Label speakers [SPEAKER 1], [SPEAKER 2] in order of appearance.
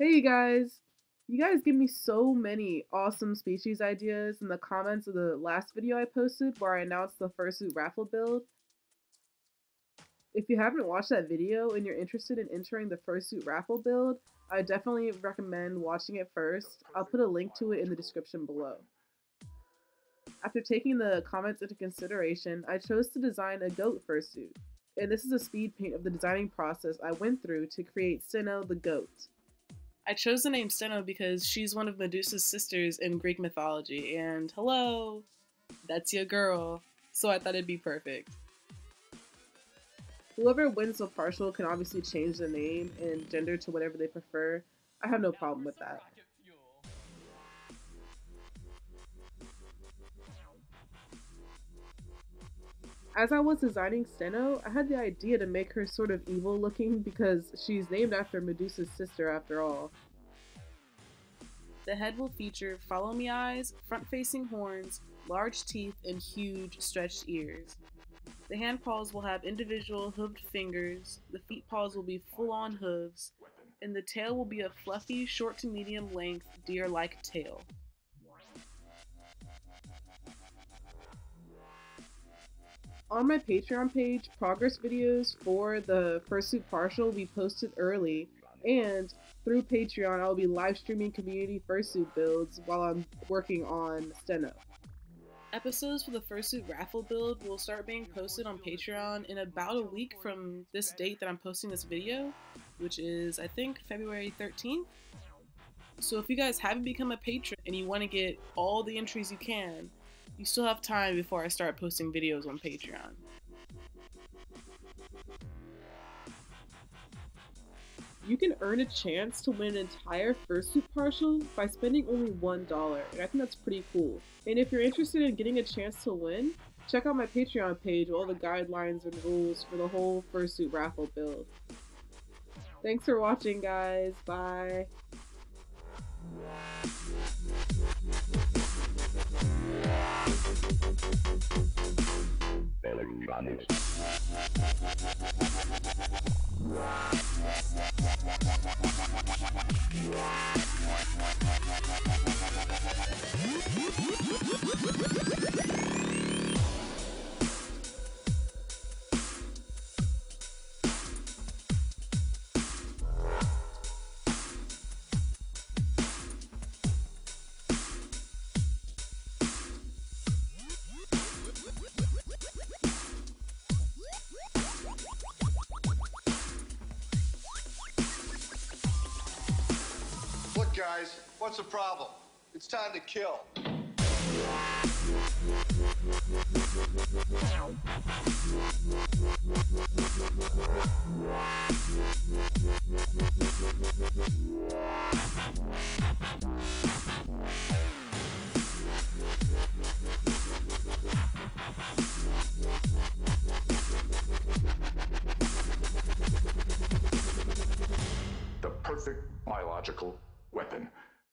[SPEAKER 1] Hey you guys give me so many awesome species ideas in the comments of the last video I posted where I announced the Fursuit Raffle build. If you haven't watched that video and you're interested in entering the Fursuit Raffle build, I definitely recommend watching it first. I'll put a link to it in the description below. After taking the comments into consideration, I chose to design a goat fursuit, and this is a speed paint of the designing process I went through to create Steno the goat. I chose the name Steno because she's one of Medusa's sisters in Greek mythology, and hello, that's your girl, so I thought it'd be perfect. Whoever wins the partial can obviously change the name and gender to whatever they prefer. I have no problem with that. As I was designing Steno, I had the idea to make her sort of evil looking because she's named after Medusa's sister after all. The head will feature follow me eyes, front-facing horns, large teeth, and huge stretched ears. The hand paws will have individual hooved fingers, the feet paws will be full-on hooves, and the tail will be a fluffy, short to medium length, deer-like tail. On my Patreon page, progress videos for the Fursuit partial will be posted early, and through Patreon I'll be live streaming community Fursuit builds while I'm working on Steno. Episodes for the Fursuit Raffle build will start being posted on Patreon in about a week from this date that I'm posting this video, which is, I think, February 13th. So if you guys haven't become a patron and you want to get all the entries you can, you still have time before I start posting videos on Patreon. You can earn a chance to win an entire Fursuit partial by spending only $1, and I think that's pretty cool. And if you're interested in getting a chance to win, check out my Patreon page with all the guidelines and rules for the whole Fursuit Raffle build. Thanks for watching, guys. Bye.
[SPEAKER 2] Look, guys, what's the problem? It's time to kill.
[SPEAKER 3] The perfect biological weapon.